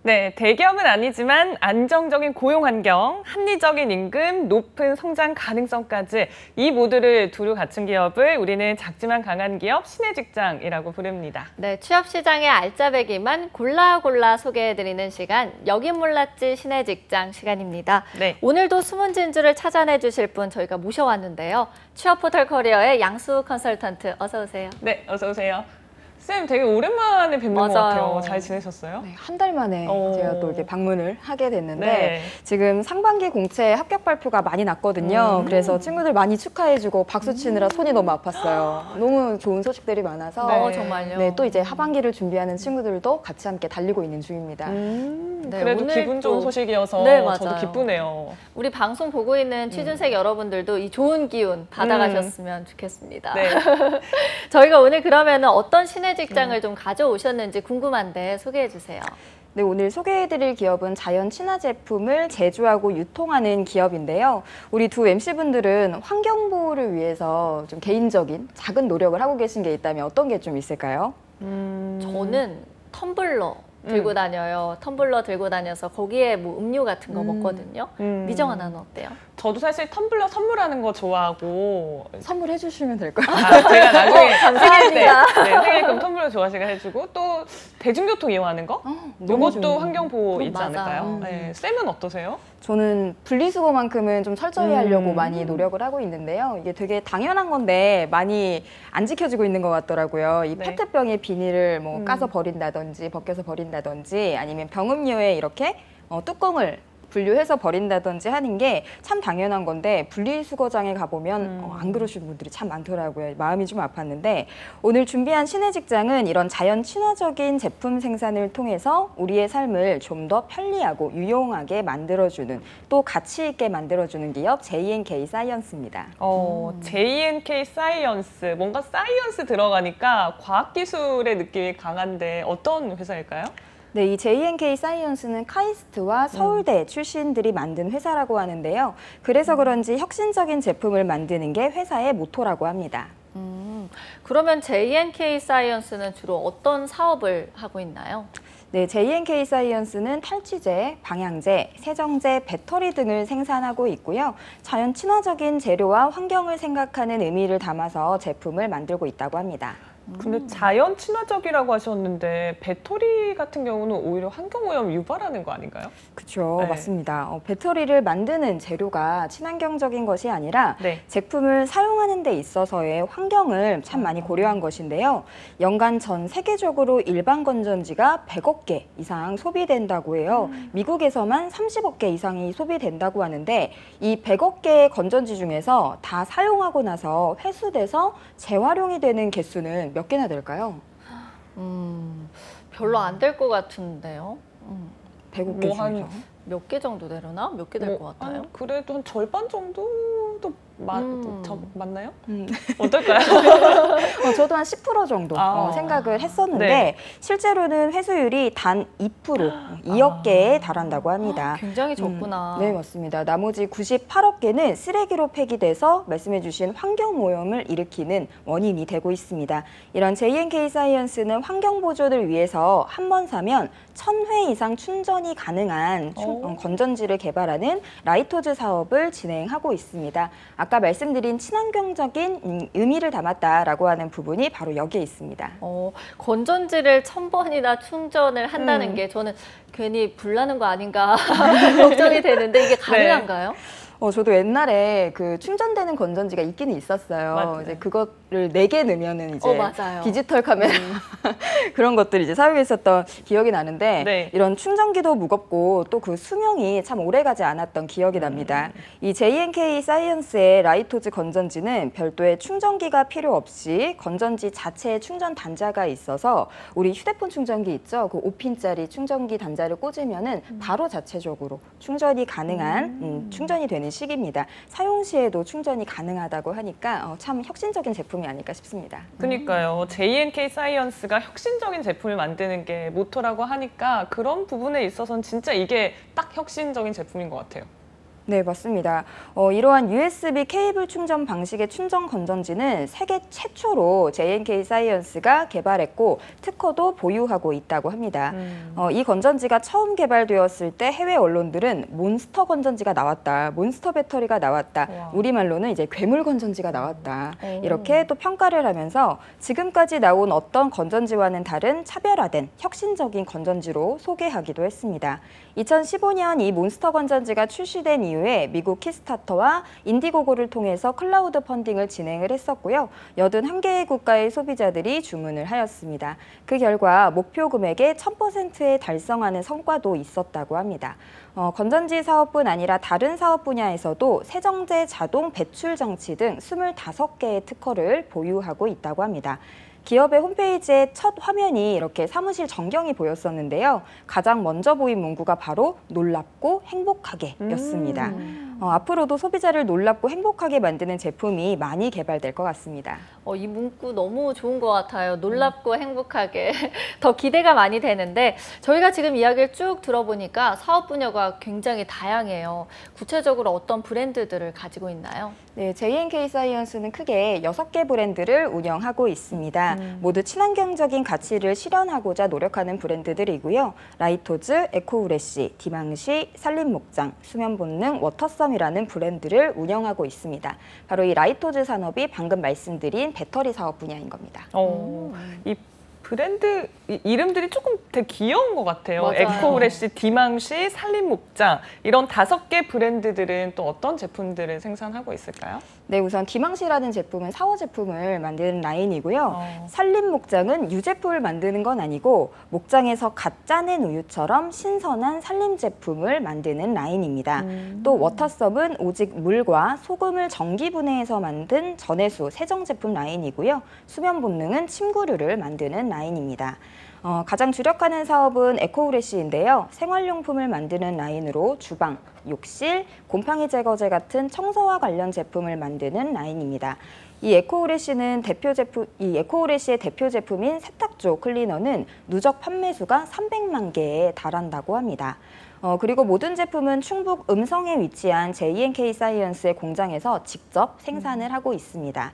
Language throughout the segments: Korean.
네, 대기업은 아니지만 안정적인 고용 환경, 합리적인 임금, 높은 성장 가능성까지 이 모두를 두루 갖춘 기업을 우리는 작지만 강한 기업 신해직장이라고 부릅니다. 네, 취업 시장의 알짜배기만 골라 소개해드리는 시간, 여긴 몰랐지 신해직장 시간입니다. 네. 오늘도 숨은 진주를 찾아내 주실 분 저희가 모셔왔는데요. 취업 포털 커리어의 양수 컨설턴트, 어서 오세요. 네, 어서 오세요. 쌤, 되게 오랜만에 뵙는 것 같아요. 잘 지내셨어요? 네, 한 달 만에 제가 또 이렇게 방문을 하게 됐는데 네. 지금 상반기 공채 합격 발표가 많이 났거든요. 그래서 친구들 많이 축하해주고 박수 치느라 손이 너무 아팠어요. 너무 좋은 소식들이 많아서 네. 정말요. 네, 또 이제 하반기를 준비하는 친구들도 같이 함께 달리고 있는 중입니다. 네, 그래도 오늘 기분 좋은 또- 소식이어서 네, 맞아요. 저도 기쁘네요. 우리 방송 보고 있는 취준생 여러분들도 이 좋은 기운 받아가셨으면 좋겠습니다. 네. 저희가 오늘 그러면 어떤 신해직장을 좀 가져오셨는지 궁금한데 소개해 주세요. 네, 오늘 소개해드릴 기업은 자연 친화 제품을 제조하고 유통하는 기업인데요. 우리 두 MC분들은 환경 보호를 위해서 좀 개인적인 작은 노력을 하고 계신 게 있다면 어떤 게 좀 있을까요? 저는 텀블러 들고 다녀요. 텀블러 들고 다녀서 거기에 뭐 음료 같은 거 먹거든요. 미정아, 나는 어때요? 저도 사실 텀블러 선물하는 거 좋아하고 선물해 주시면 될까요? 제가 나중에 생일 때 감사합니다. 생일금 텀블러 좋아하시게 해주고 또 대중교통 이용하는 거? 너무 이것도 좋은 환경 보호 있지 맞아. 않을까요? 네. 쌤은 어떠세요? 저는 분리수거만큼은 좀 철저히 하려고 많이 노력을 하고 있는데요. 이게 되게 당연한 건데 많이 안 지켜지고 있는 것 같더라고요. 이 네. 페트병의 비닐을 뭐 까서 버린다든지 벗겨서 버린다든지 아니면 병음료에 이렇게 뚜껑을 분류해서 버린다든지 하는 게 참 당연한 건데 분리수거장에 가보면 안 그러시는 분들이 참 많더라고요. 마음이 좀 아팠는데 오늘 준비한 신해직장은 이런 자연 친화적인 제품 생산을 통해서 우리의 삶을 좀 더 편리하고 유용하게 만들어주는 또 가치 있게 만들어주는 기업 J&K 사이언스입니다. J&K 사이언스, 뭔가 사이언스 들어가니까 과학기술의 느낌이 강한데 어떤 회사일까요? 네, 이 J&K 사이언스는 카이스트와 서울대 출신들이 만든 회사라고 하는데요. 그래서 그런지 혁신적인 제품을 만드는 게 회사의 모토라고 합니다. 그러면 J&K 사이언스는 주로 어떤 사업을 하고 있나요? 네, J&K 사이언스는 탈취제, 방향제, 세정제, 배터리 등을 생산하고 있고요. 자연 친화적인 재료와 환경을 생각하는 의미를 담아서 제품을 만들고 있다고 합니다. 근데 자연 친화적이라고 하셨는데 배터리 같은 경우는 오히려 환경오염 유발하는 거 아닌가요? 그렇죠, 네. 맞습니다. 배터리를 만드는 재료가 친환경적인 것이 아니라 네. 제품을 사용하는 데 있어서의 환경을 참 많이 고려한 것인데요. 연간 전 세계적으로 일반 건전지가 100억 개 이상 소비된다고 해요. 미국에서만 30억 개 이상이 소비된다고 하는데 이 100억 개의 건전지 중에서 다 사용하고 나서 회수돼서 재활용이 되는 개수는 몇 개나 될까요? 별로 안 될 것 같은데요. 100억 개 뭐 한- 중에서. 몇 개 정도 되려나? 몇 개 될 것 같아요? 그래도 한 절반 정도도 맞나요? 음. 어떨까요? 저도 한 10% 정도 생각을 했었는데 네. 실제로는 회수율이 단 2%, 2억 개에 달한다고 합니다. 굉장히 적구나. 네, 맞습니다. 나머지 98억 개는 쓰레기로 폐기돼서 말씀해주신 환경오염을 일으키는 원인이 되고 있습니다. 이런 J&K 사이언스는 환경 보존을 위해서 한 번 사면 1000회 이상 충전이 가능한 건전지를 개발하는 라이토즈 사업을 진행하고 있습니다. 아까 말씀드린 친환경적인 의미를 담았다라고 하는 부분이 바로 여기에 있습니다. 건전지를 1000번이나 충전을 한다는 게 저는 괜히 불나는 거 아닌가 걱정이 되는데 이게 가능한가요? 저도 옛날에 그 충전되는 건전지가 있기는 있었어요. 맞아요. 이제 그거를 4개 넣으면은 이제 맞아요. 디지털 카메라 그런 것들 이제 사용했었던 기억이 나는데 네. 이런 충전기도 무겁고 또 그 수명이 참 오래가지 않았던 기억이 납니다. 이 J&K 사이언스의 라이토즈 건전지는 별도의 충전기가 필요 없이 건전지 자체에 충전 단자가 있어서 우리 휴대폰 충전기 있죠? 그 5핀짜리 충전기 단자를 꽂으면은 바로 자체적으로 충전이 가능한 충전이 되는 시기입니다. 사용 시에도 충전이 가능하다고 하니까 참 혁신적인 제품이 아닐까 싶습니다. 그러니까요. J&K 사이언스가 혁신적인 제품을 만드는 게 모토라고 하니까 그런 부분에 있어서는 진짜 이게 딱 혁신적인 제품인 것 같아요. 네, 맞습니다. 이러한 USB 케이블 충전 방식의 충전 건전지는 세계 최초로 J&K 사이언스가 개발했고 특허도 보유하고 있다고 합니다. 이 건전지가 처음 개발되었을 때 해외 언론들은 몬스터 건전지가 나왔다, 몬스터 배터리가 나왔다, 와. 우리말로는 이제 괴물 건전지가 나왔다. 오. 이렇게 또 평가를 하면서 지금까지 나온 어떤 건전지와는 다른 차별화된 혁신적인 건전지로 소개하기도 했습니다. 2015년 이 몬스터 건전지가 출시된 이후에 미국 키스타터와 인디고고를 통해서 클라우드 펀딩을 진행을 했었고요. 81개의 국가의 소비자들이 주문을 하였습니다. 그 결과 목표 금액의 1000%에 달성하는 성과도 있었다고 합니다. 건전지 사업뿐 아니라 다른 사업 분야에서도 세정제 자동 배출 장치 등 25개의 특허를 보유하고 있다고 합니다. 기업의 홈페이지의 첫 화면이 이렇게 사무실 전경이 보였었는데요. 가장 먼저 보인 문구가 바로 놀랍고 행복하게 였습니다. 앞으로도 소비자를 놀랍고 행복하게 만드는 제품이 많이 개발될 것 같습니다. 이 문구 너무 좋은 것 같아요. 놀랍고 행복하게. 더 기대가 많이 되는데 저희가 지금 이야기를 쭉 들어보니까 사업 분야가 굉장히 다양해요. 구체적으로 어떤 브랜드들을 가지고 있나요? 네, J&K 사이언스는 크게 6개 브랜드를 운영하고 있습니다. 모두 친환경적인 가치를 실현하고자 노력하는 브랜드들이고요. 라이토즈, 에코우레시, 디망시, 산림목장, 수면본능, 워터썸이라는 브랜드를 운영하고 있습니다. 바로 이 라이토즈 산업이 방금 말씀드린 배터리 사업 분야인 겁니다. 이 브랜드 이름들이 조금 되게 귀여운 것 같아요. 맞아요. 에코우레시, 디망시, 산림목장 이런 5개 브랜드들은 또 어떤 제품들을 생산하고 있을까요? 네, 우선 디망시라는 제품은 사워 제품을 만드는 라인이고요. 산림목장은 유제품을 만드는 건 아니고 목장에서 갓 짜낸 우유처럼 신선한 산림 제품을 만드는 라인입니다. 또 워터썸은 오직 물과 소금을 전기 분해해서 만든 전해수 세정 제품 라인이고요. 수면 본능은 침구류를 만드는 라인입니다. 가장 주력하는 사업은 에코우레시인데요. 생활용품을 만드는 라인으로 주방, 욕실, 곰팡이 제거제 같은 청소와 관련 제품을 만드는 라인입니다. 이 에코우레시의 대표 제품인 세탁조 클리너는 누적 판매수가 300만 개에 달한다고 합니다. 그리고 모든 제품은 충북 음성에 위치한 J&K 사이언스의 공장에서 직접 생산을 하고 있습니다.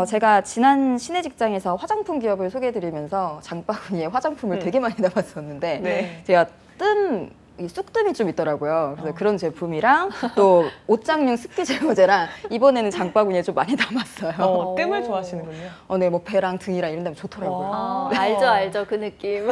제가 지난 시내 직장에서 화장품 기업을 소개해드리면서 장바구니에 화장품을 되게 많이 담았었는데 네. 제가 이 쑥뜸이 좀 있더라고요. 그래서 그런 제품이랑 또 옷장용 습기 제거제랑 이번에는 장바구니에 좀 많이 담았어요. 뜸을 좋아하시는군요. 네, 뭐 배랑 등이랑 이런 데면 좋더라고요. 아, 알죠, 그 느낌.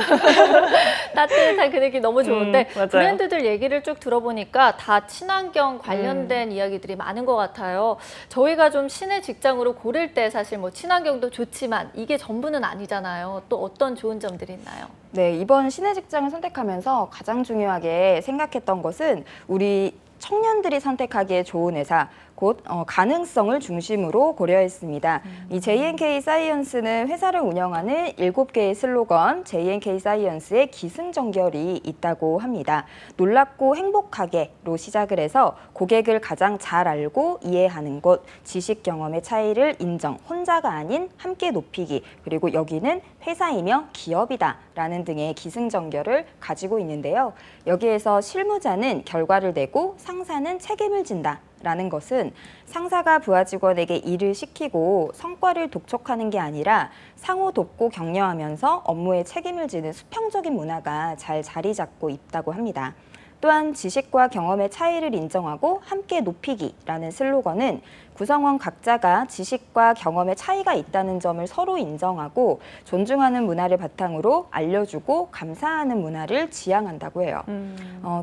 따뜻한 그 느낌 너무 좋은데 맞아요. 브랜드들 얘기를 쭉 들어보니까 다 친환경 관련된 이야기들이 많은 것 같아요. 저희가 좀 시내 직장으로 고를 때 사실 뭐 친환경도 좋지만 이게 전부는 아니잖아요. 또 어떤 좋은 점들이 있나요? 네, 이번 시내 직장을 선택하면서 가장 중요하게 생각했던 것은 우리 청년들이 선택하기에 좋은 회사, 곧 가능성을 중심으로 고려했습니다. 이 J&K 사이언스는 회사를 운영하는 7개의 슬로건 J&K 사이언스의 기승전결이 있다고 합니다. 놀랍고 행복하게로 시작을 해서 고객을 가장 잘 알고 이해하는 곳, 지식 경험의 차이를 인정, 혼자가 아닌 함께 높이기, 그리고 여기는 회사이며 기업이다 라는 등의 기승전결을 가지고 있는데요. 여기에서 실무자는 결과를 내고 상사는 책임을 진다 라는 것은 상사가 부하 직원에게 일을 시키고 성과를 독촉하는 게 아니라 상호 돕고 격려하면서 업무에 책임을 지는 수평적인 문화가 잘 자리 잡고 있다고 합니다. 또한 지식과 경험의 차이를 인정하고 함께 높이기라는 슬로건은 구성원 각자가 지식과 경험의 차이가 있다는 점을 서로 인정하고 존중하는 문화를 바탕으로 알려주고 감사하는 문화를 지향한다고 해요.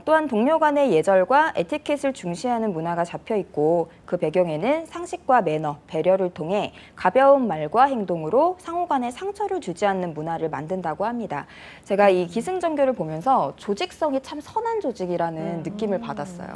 또한 동료 간의 예절과 에티켓을 중시하는 문화가 잡혀 있고 그 배경에는 상식과 매너, 배려를 통해 가벼운 말과 행동으로 상호 간에 상처를 주지 않는 문화를 만든다고 합니다. 제가 이 기승전결을 보면서 조직성이 참 선한 조직이라는 느낌을 받았어요.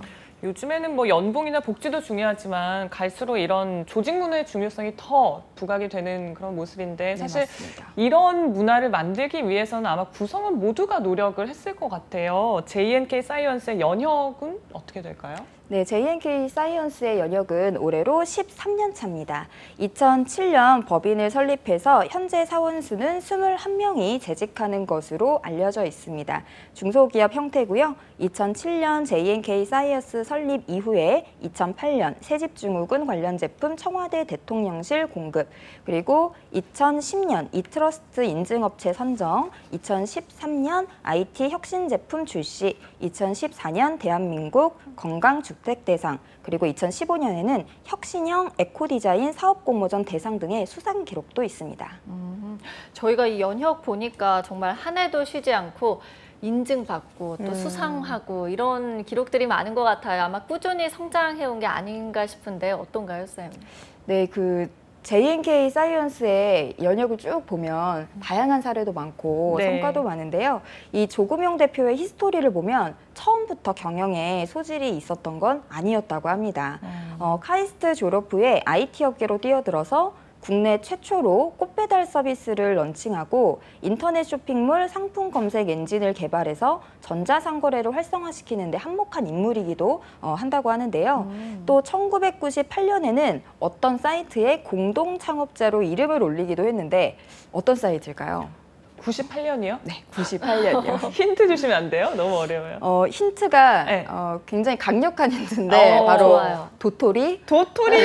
요즘에는 뭐 연봉이나 복지도 중요하지만 갈수록 이런 조직 문화의 중요성이 더 부각이 되는 그런 모습인데 사실 맞습니다. 이런 문화를 만들기 위해서는 아마 구성원 모두가 노력을 했을 것 같아요. J&K 사이언스의 연혁은 어떻게 될까요? 네, JNK 사이언스의 연역은 올해로 13년 차입니다. 2007년 법인을 설립해서 현재 사원수는 21명이 재직하는 것으로 알려져 있습니다. 중소기업 형태고요. 2007년 JNK 사이언스 설립 이후에 2008년 새집증후군 관련 제품 청와대 대통령실 공급, 그리고 2010년 이트러스트 인증업체 선정, 2013년 IT 혁신 제품 출시, 2014년 대한민국 건강주택대상, 그리고 2015년에는 혁신형 에코디자인 사업공모전 대상 등의 수상 기록도 있습니다. 저희가 이 연혁 보니까 정말 한 해도 쉬지 않고 인증받고 또 수상하고 이런 기록들이 많은 것 같아요. 아마 꾸준히 성장해온 게 아닌가 싶은데 어떤가요, 쌤? 네, JNK 사이언스의 연역을 쭉 보면 다양한 사례도 많고 네. 성과도 많은데요. 이 조금용 대표의 히스토리를 보면 처음부터 경영에 소질이 있었던 건 아니었다고 합니다. 카이스트 졸업 후에 IT 업계로 뛰어들어서 국내 최초로 꽃배달 서비스를 런칭하고 인터넷 쇼핑몰 상품 검색 엔진을 개발해서 전자상거래를 활성화시키는 데 한몫한 인물이기도 한다고 하는데요. 또 1998년에는 어떤 사이트의 공동 창업자로 이름을 올리기도 했는데 어떤 사이트일까요? 98년이요? 네, 98년이요. 힌트 주시면 안 돼요? 너무 어려워요. 힌트가 네. 굉장히 강력한 힌트인데 바로 좋아요. 도토리. 도토리!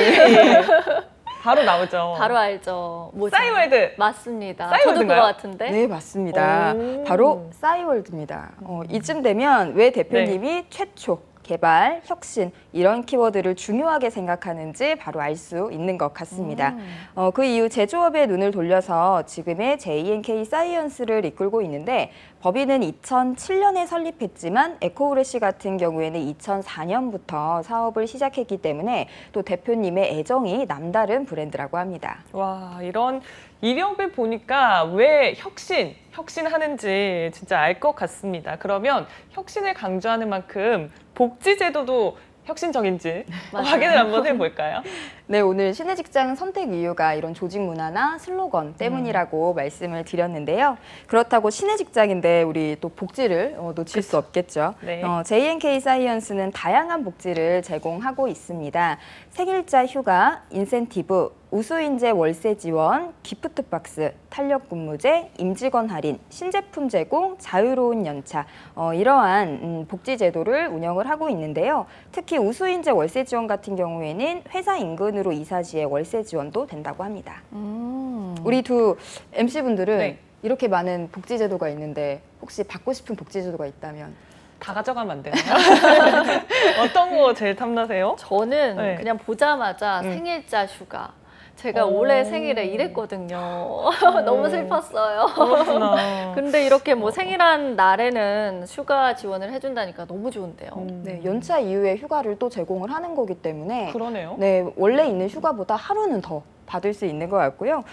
바로 나오죠. 바로 알죠. 뭐죠? 싸이월드! 맞습니다. 싸이월드인가요? 저도 그거 같은데. 네, 맞습니다. 오. 바로 싸이월드입니다. 이쯤 되면 왜 대표님이 최초, 개발, 혁신 이런 키워드를 중요하게 생각하는지 바로 알 수 있는 것 같습니다. 그 이후 제조업에 눈을 돌려서 지금의 JNK 사이언스를 이끌고 있는데 법인은 2007년에 설립했지만 에코우레시 같은 경우에는 2004년부터 사업을 시작했기 때문에 또 대표님의 애정이 남다른 브랜드라고 합니다. 와, 이런 이력을 보니까 왜 혁신하는지 진짜 알 것 같습니다. 그러면 혁신을 강조하는 만큼 복지제도도 혁신적인지 맞아요. 확인을 한번 해볼까요? 네, 오늘 신의직장 선택 이유가 이런 조직 문화나 슬로건 때문이라고 말씀을 드렸는데요. 그렇다고 신의직장인데 우리 또 복지를 놓칠 수 없겠죠. 네. JNK 사이언스는 다양한 복지를 제공하고 있습니다. 생일자 휴가, 인센티브, 우수인재 월세 지원, 기프트 박스, 탄력 근무제, 임직원 할인, 신제품 제공, 자유로운 연차 이러한 복지 제도를 운영을 하고 있는데요. 특히 우수인재 월세 지원 같은 경우에는 회사 인근으로 이사지의 월세 지원도 된다고 합니다. 우리 두 MC분들은 네. 이렇게 많은 복지 제도가 있는데 혹시 받고 싶은 복지 제도가 있다면? 다 가져가면 안 되나요? 어떤 거 제일 탐나세요? 저는 네. 그냥 보자마자 생일자 휴가. 제가 오. 올해 생일에 일했거든요. 너무 슬펐어요. 그렇구나. 근데 이렇게 뭐 생일한 날에는 휴가 지원을 해준다니까 너무 좋은데요. 네, 연차 이후에 휴가를 또 제공을 하는 거기 때문에 그러네요. 네, 원래 있는 휴가보다 하루는 더 받을 수 있는 것 같고요.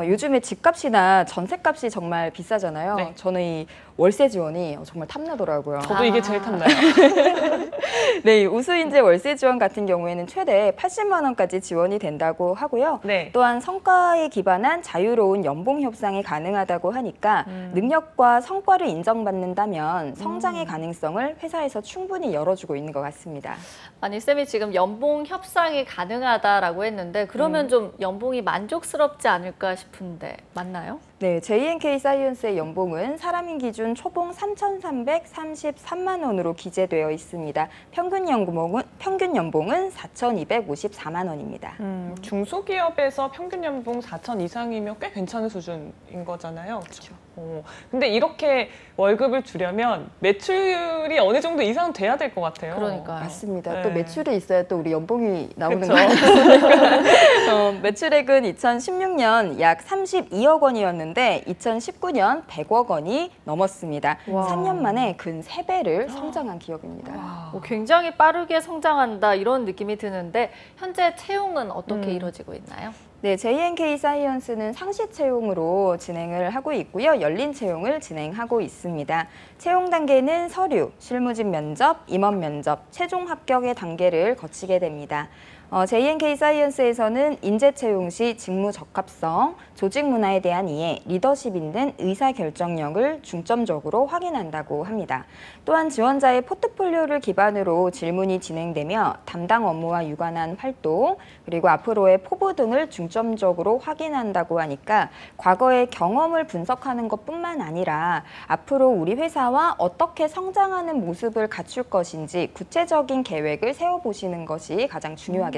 요즘에 집값이나 전세값이 정말 비싸잖아요. 네. 저는 이 월세 지원이 정말 탐나더라고요. 저도 이게 제일 탐나요. 네, 이 우수인재 월세 지원 같은 경우에는 최대 80만 원까지 지원이 된다고 하고요. 네. 또한 성과에 기반한 자유로운 연봉 협상이 가능하다고 하니까 능력과 성과를 인정받는다면 성장의 가능성을 회사에서 충분히 열어주고 있는 것 같습니다. 아니, 쌤이 지금 연봉 협상이 가능하다라고 했는데 그러면 좀 연봉이 만족스럽지 않을까 싶은데 맞나요? 네, JNK 사이언스의 연봉은 사람인 기준 초봉 3,333만 원으로 기재되어 있습니다. 평균 연봉은 4,254만 원입니다. 중소기업에서 평균 연봉 4천 이상이면 꽤 괜찮은 수준인 거잖아요. 그렇죠. 근데 이렇게 월급을 주려면 매출이 어느 정도 이상 돼야 될 것 같아요. 그러니까요. 맞습니다. 네. 또 매출이 있어야 또 우리 연봉이 나오는 그쵸. 거예요. 매출액은 2016년 약 32억 원이었는데 2019년 100억 원이 넘었습니다. 와. 3년 만에 근 3배를 성장한 기업입니다. 와. 굉장히 빠르게 성장한다 이런 느낌이 드는데 현재 채용은 어떻게 이루어지고 있나요? 네, JNK 사이언스는 상시 채용으로 진행을 하고 있고요. 열린 채용을 진행하고 있습니다. 채용 단계는 서류, 실무진 면접, 임원 면접, 최종 합격의 단계를 거치게 됩니다. JNK 사이언스에서는 인재 채용 시 직무 적합성, 조직 문화에 대한 이해, 리더십 있는 의사 결정력을 중점적으로 확인한다고 합니다. 또한 지원자의 포트폴리오를 기반으로 질문이 진행되며 담당 업무와 유관한 활동, 그리고 앞으로의 포부 등을 중점적으로 확인한다고 하니까 과거의 경험을 분석하는 것뿐만 아니라 앞으로 우리 회사와 어떻게 성장하는 모습을 갖출 것인지 구체적인 계획을 세워보시는 것이 가장 중요하겠습니다.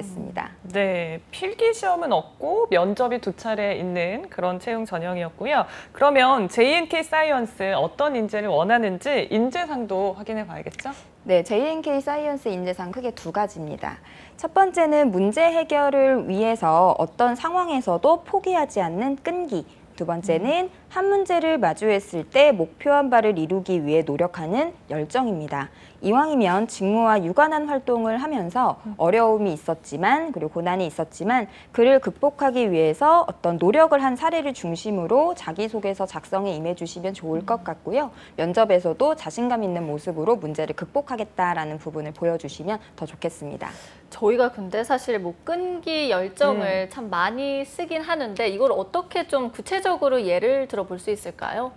네, 필기 시험은 없고 면접이 2차례 있는 그런 채용 전형이었고요. 그러면 JNK 사이언스 어떤 인재를 원하는지 인재상도 확인해 봐야겠죠? 네, JNK 사이언스 인재상 크게 2가지입니다. 첫 번째는 문제 해결을 위해서 어떤 상황에서도 포기하지 않는 끈기. 두 번째는 한 문제를 마주했을 때 목표한 바를 이루기 위해 노력하는 열정입니다. 이왕이면 직무와 유관한 활동을 하면서 어려움이 있었지만 그리고 고난이 있었지만 그를 극복하기 위해서 어떤 노력을 한 사례를 중심으로 자기소개서 작성에 임해주시면 좋을 것 같고요. 면접에서도 자신감 있는 모습으로 문제를 극복하겠다라는 부분을 보여주시면 더 좋겠습니다. 저희가 근데 사실 뭐 끈기, 열정을 참 많이 쓰긴 하는데 이걸 어떻게 좀 구체적으로 예를 들어볼 수 있을까요?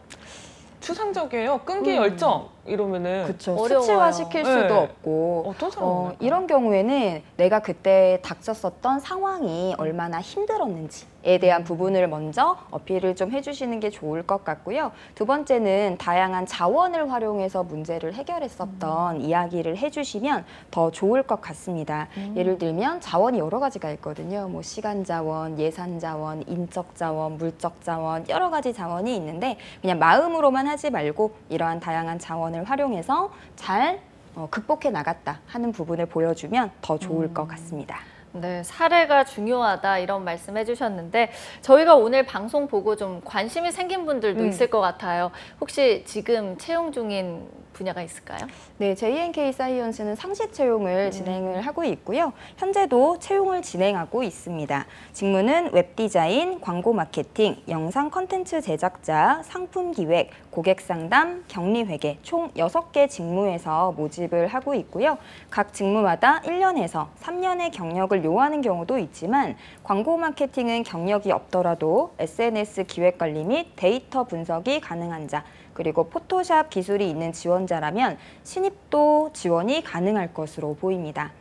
추상적이에요. 끈기 열정 이러면은 그렇죠. 어려워요. 수치화 시킬 수도 네. 없고 어떤 사람이 이런 경우에는 내가 그때 닥쳤었던 상황이 얼마나 힘들었는지에 대한 부분을 먼저 어필을 좀 해주시는 게 좋을 것 같고요. 두 번째는 다양한 자원을 활용해서 문제를 해결했었던 이야기를 해주시면 더 좋을 것 같습니다. 예를 들면 자원이 여러 가지가 있거든요. 뭐 시간 자원, 예산 자원, 인적 자원, 물적 자원 여러 가지 자원이 있는데 그냥 마음으로만 하지 말고 이러한 다양한 자원을 활용해서 잘 극복해 나갔다 하는 부분을 보여주면 더 좋을 것 같습니다. 네, 사례가 중요하다 이런 말씀 해주셨는데 저희가 오늘 방송 보고 좀 관심이 생긴 분들도 있을 것 같아요. 혹시 지금 채용 중인 분야가 있을까요? 네, JNK 사이언스는 상시 채용을 진행을 하고 있고요. 현재도 채용을 진행하고 있습니다. 직무는 웹디자인, 광고 마케팅, 영상 콘텐츠 제작자, 상품 기획, 고객 상담, 격리 회계 총 6개 직무에서 모집을 하고 있고요. 각 직무마다 1년에서 3년의 경력을 요하는 경우도 있지만 광고 마케팅은 경력이 없더라도 SNS 기획 관리 및 데이터 분석이 가능한 자, 그리고 포토샵 기술이 있는 지원자라면 신입도 지원이 가능할 것으로 보입니다.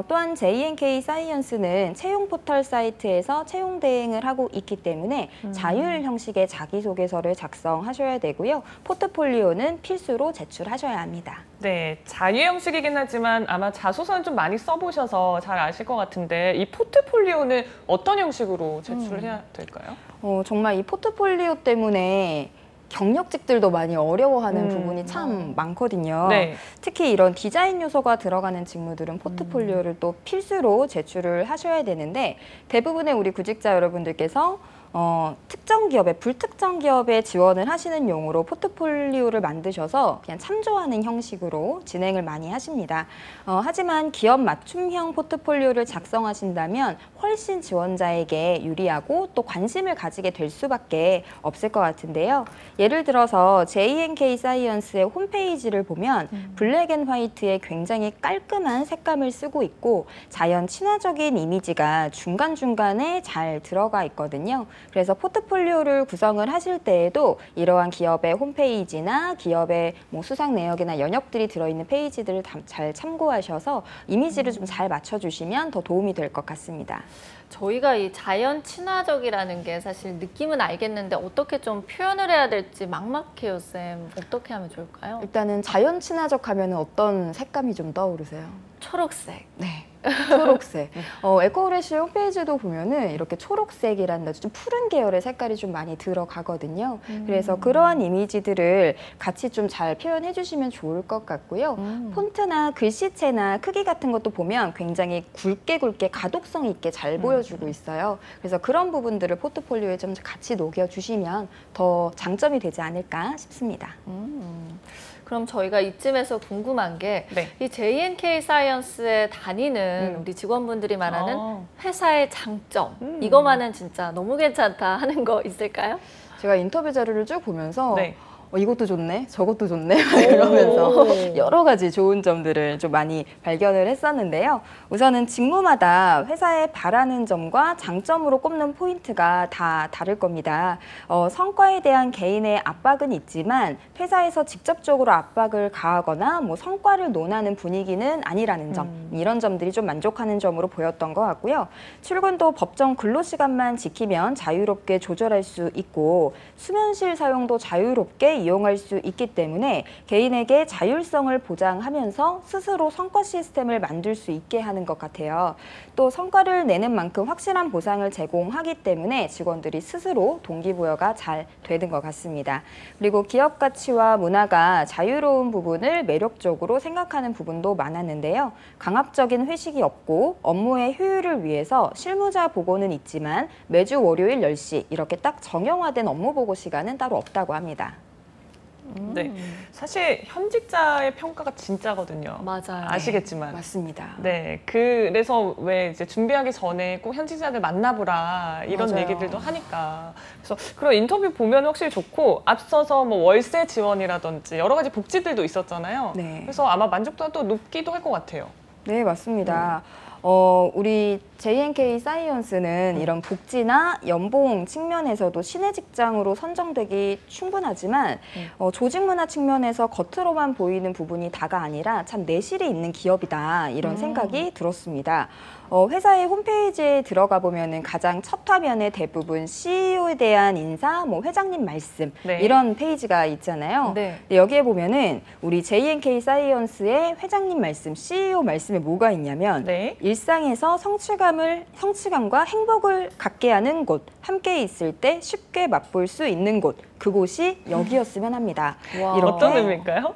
또한 JNK 사이언스는 채용 포털 사이트에서 채용 대행을 하고 있기 때문에 자율 형식의 자기소개서를 작성하셔야 되고요. 포트폴리오는 필수로 제출하셔야 합니다. 네, 자유 형식이긴 하지만 아마 자소서는 좀 많이 써보셔서 잘 아실 것 같은데 이 포트폴리오는 어떤 형식으로 제출을 해야 될까요? 정말 이 포트폴리오 때문에 경력직들도 많이 어려워하는 부분이 참 많거든요. 네. 특히 이런 디자인 요소가 들어가는 직무들은 포트폴리오를 또 필수로 제출을 하셔야 되는데 대부분의 우리 구직자 여러분들께서 특정 기업에 불특정 기업에 지원을 하시는 용으로 포트폴리오를 만드셔서 그냥 참조하는 형식으로 진행을 많이 하십니다. 하지만 기업 맞춤형 포트폴리오를 작성하신다면 훨씬 지원자에게 유리하고 또 관심을 가지게 될 수밖에 없을 것 같은데요. 예를 들어서 JNK 사이언스의 홈페이지를 보면 블랙 앤 화이트의 굉장히 깔끔한 색감을 쓰고 있고 자연 친화적인 이미지가 중간중간에 잘 들어가 있거든요. 그래서 포트폴리오를 구성을 하실 때에도 이러한 기업의 홈페이지나 기업의 뭐 수상 내역이나 연역들이 들어있는 페이지들을 잘 참고하셔서 이미지를 좀 잘 맞춰주시면 더 도움이 될 것 같습니다. 저희가 이 자연 친화적이라는 게 사실 느낌은 알겠는데 어떻게 좀 표현을 해야 될지 막막해요, 쌤. 어떻게 하면 좋을까요? 일단은 자연 친화적 하면 어떤 색감이 좀 떠오르세요? 초록색. 네. 초록색. 에코프레쉬 홈페이지도 보면은 이렇게 초록색이라는 좀 푸른 계열의 색깔이 좀 많이 들어가거든요. 그래서 그러한 이미지들을 같이 좀 잘 표현해 주시면 좋을 것 같고요. 폰트나 글씨체나 크기 같은 것도 보면 굉장히 굵게 가독성 있게 잘 보여주고 있어요. 그래서 그런 부분들을 포트폴리오에 좀 같이 녹여주시면 더 장점이 되지 않을까 싶습니다. 그럼 저희가 이쯤에서 궁금한 게 이 네. JNK 사이언스에 다니는 우리 직원분들이 말하는 어. 회사의 장점, 이거만은 진짜 너무 괜찮다 하는 거 있을까요? 제가 인터뷰 자료를 쭉 보면서 네. 이것도 좋네, 저것도 좋네 이러면서 여러 가지 좋은 점들을 좀 많이 발견을 했었는데요. 우선은 직무마다 회사에 바라는 점과 장점으로 꼽는 포인트가 다 다를 겁니다. 성과에 대한 개인의 압박은 있지만 회사에서 직접적으로 압박을 가하거나 뭐 성과를 논하는 분위기는 아니라는 점, 이런 점들이 좀 만족하는 점으로 보였던 것 같고요. 출근도 법정 근로시간만 지키면 자유롭게 조절할 수 있고 수면실 사용도 자유롭게 이용할 수 있기 때문에 개인에게 자율성을 보장하면서 스스로 성과 시스템을 만들 수 있게 하는 것 같아요. 또 성과를 내는 만큼 확실한 보상을 제공하기 때문에 직원들이 스스로 동기부여가 잘 되는 것 같습니다. 그리고 기업 가치와 문화가 자유로운 부분을 매력적으로 생각하는 부분도 많았는데요. 강압적인 회식이 없고 업무의 효율을 위해서 실무자 보고는 있지만 매주 월요일 10시 이렇게 딱 정형화된 업무 보고 시간은 따로 없다고 합니다. 네, 사실 현직자의 평가가 진짜거든요. 맞아요. 아시겠지만. 맞습니다. 네, 그래서 왜 이제 준비하기 전에 꼭 현직자들 만나보라 이런 맞아요. 얘기들도 하니까. 그래서 그런 인터뷰 보면 확실히 좋고 앞서서 뭐 월세 지원이라든지 여러 가지 복지들도 있었잖아요. 네. 그래서 아마 만족도가 또 높기도 할 것 같아요. 네, 맞습니다. 우리 JNK 사이언스는 이런 복지나 연봉 측면에서도 신의 직장으로 선정되기 충분하지만 조직 문화 측면에서 겉으로만 보이는 부분이 다가 아니라 참 내실이 있는 기업이다 이런 생각이 들었습니다. 회사의 홈페이지에 들어가 보면은 가장 첫 화면에 대부분 CEO에 대한 인사, 뭐 회장님 말씀 네. 이런 페이지가 있잖아요. 네. 근데 여기에 보면은 우리 JNK 사이언스의 회장님 말씀, CEO 말씀에 뭐가 있냐면 네. 일상에서 성취감과 행복을 갖게 하는 곳, 함께 있을 때 쉽게 맛볼 수 있는 곳, 그곳이 여기였으면 합니다. 와. 이렇게 어떤 의미일까요?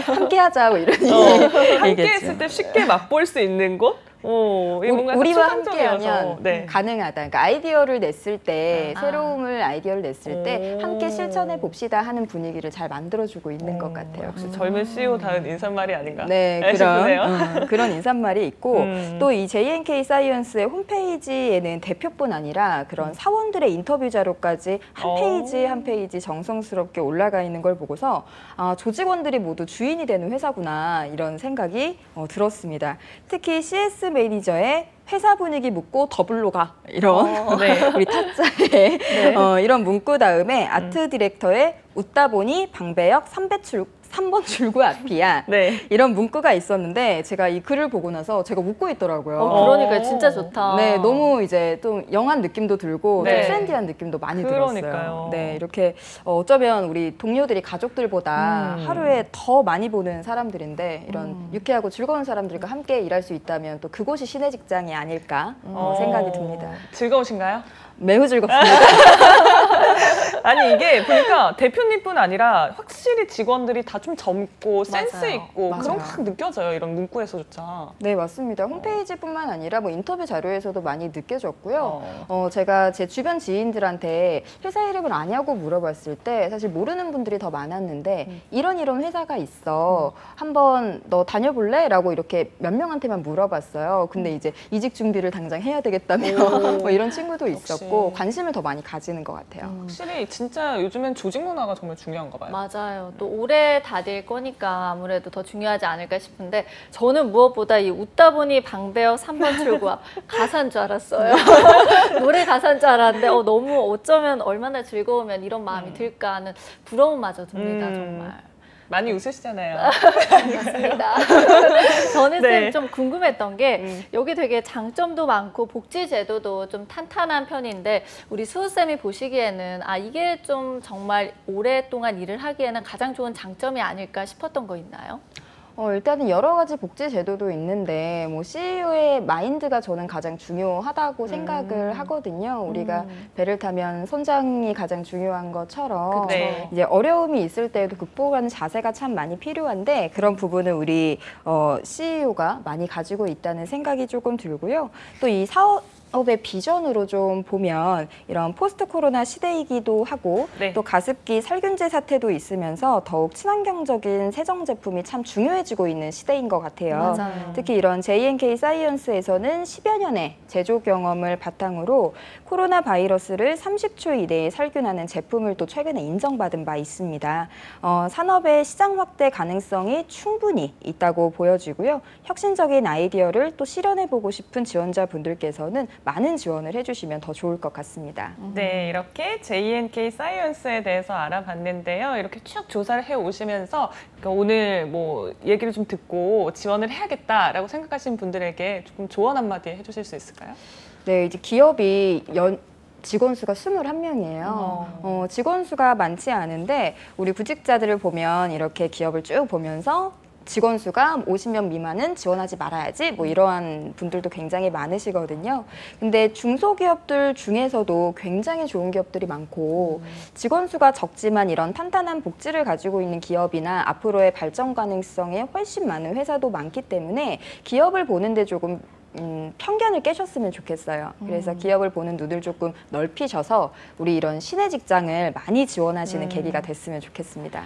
함께 하자고 이런 함께 얘기겠죠. 있을 때 쉽게 맛볼 수 있는 곳? 이게 뭔가 우리와 추상적이어서. 함께하면 네. 가능하다. 그러니까 아이디어를 냈을 때, 아. 새로움을 아이디어를 냈을 때 오. 함께 실천해 봅시다 하는 분위기를 잘 만들어주고 있는 것 같아요. 역시 젊은 CEO다운 인사말이 아닌가. 네, 싶네요. 그런 인사말이 있고 음. 또 이 JNK 사이언스의 홈페이지에는 대표뿐 아니라 그런 사원들의 인터뷰 자료까지 한 페이지 한 페이지 정성스럽게 올라가 있는 걸 보고서 조직원들이 모두 주인이 되는 회사구나 이런 생각이 들었습니다. 특히 CS 매니저의 회사 분위기 묻고 더블로 가 이런 네. 우리 타짜의 이런 문구 다음에 아트 디렉터의 웃다 보니 방배역 3번 출구 앞이야. 네. 이런 문구가 있었는데 제가 이 글을 보고 나서 제가 웃고 있더라고요. 그러니까 진짜 좋다. 네, 너무 이제 좀 영한 느낌도 들고 네. 좀 트렌디한 느낌도 많이 그러니까요. 들었어요. 네, 이렇게 어쩌면 우리 동료들이 가족들보다 하루에 더 많이 보는 사람들인데 이런 유쾌하고 즐거운 사람들과 함께 일할 수 있다면 또 그곳이 신의 직장이 아닐까 생각이 듭니다. 즐거우신가요? 매우 즐겁습니다. 아니 이게 보니까 대표님뿐 아니라 확실히 직원들이 다 좀 젊고 센스 맞아요. 있고 그런 거 맞아요. 확 느껴져요. 이런 문구에서조차. 네, 맞습니다. 홈페이지뿐만 아니라 뭐 인터뷰 자료에서도 많이 느껴졌고요. 제가 제 주변 지인들한테 회사 이름을 아냐고 물어봤을 때 사실 모르는 분들이 더 많았는데 이런 회사가 있어. 한번 너 다녀볼래? 라고 이렇게 몇 명한테만 물어봤어요. 근데 이제 이직 준비를 당장 해야 되겠다며 뭐 이런 친구도 있었고 관심을 더 많이 가지는 것 같아요. 확실히 진짜 요즘엔 조직 문화가 정말 중요한가 봐요. 맞아요. 또 오래 다닐 거니까 아무래도 더 중요하지 않을까 싶은데 저는 무엇보다 이 웃다 보니 방배역 3번 출구 앞 가사인 줄 알았어요. 노래 가사인 줄 알았는데 너무 어쩌면 얼마나 즐거우면 이런 마음이 들까 하는 부러움마저 듭니다. 정말. 많이 웃으시잖아요. 맞습니다. 저는 네. 좀 궁금했던 게 여기 되게 장점도 많고 복지 제도도 좀 탄탄한 편인데 우리 수호쌤이 보시기에는 이게 좀 정말 오랫동안 일을 하기에는 가장 좋은 장점이 아닐까 싶었던 거 있나요? 일단은 여러 가지 복지 제도도 있는데 뭐 CEO의 마인드가 저는 가장 중요하다고 생각을 하거든요. 우리가 배를 타면 선장이 가장 중요한 것처럼 네. 이제 어려움이 있을 때에도 극복하는 자세가 참 많이 필요한데 그런 부분은 우리 CEO가 많이 가지고 있다는 생각이 조금 들고요. 또 이 업의 비전으로 좀 보면 이런 포스트 코로나 시대이기도 하고 네. 또 가습기 살균제 사태도 있으면서 더욱 친환경적인 세정 제품이 참 중요해지고 있는 시대인 것 같아요. 맞아요. 특히 이런 JNK 사이언스에서는 10여 년의 제조 경험을 바탕으로 코로나 바이러스를 30초 이내에 살균하는 제품을 또 최근에 인정받은 바 있습니다. 산업의 시장 확대 가능성이 충분히 있다고 보여지고요. 혁신적인 아이디어를 또 실현해보고 싶은 지원자분들께서는 많은 지원을 해주시면 더 좋을 것 같습니다. 네, 이렇게 JNK 사이언스에 대해서 알아봤는데요. 이렇게 쭉 조사를 해오시면서 그러니까 오늘 뭐 얘기를 좀 듣고 지원을 해야겠다라고 생각하시는 분들에게 조금 조언 한마디 해주실 수 있을까요? 네, 이제 기업이 직원 수가 21명이에요. 직원 수가 많지 않은데 우리 구직자들을 보면 이렇게 기업을 쭉 보면서 직원 수가 50명 미만은 지원하지 말아야지 뭐 이러한 분들도 굉장히 많으시거든요. 근데 중소기업들 중에서도 굉장히 좋은 기업들이 많고 직원 수가 적지만 이런 탄탄한 복지를 가지고 있는 기업이나 앞으로의 발전 가능성에 훨씬 많은 회사도 많기 때문에 기업을 보는데 조금 편견을 깨셨으면 좋겠어요. 그래서 기업을 보는 눈을 조금 넓히셔서 우리 이런 신의 직장을 많이 지원하시는 계기가 됐으면 좋겠습니다.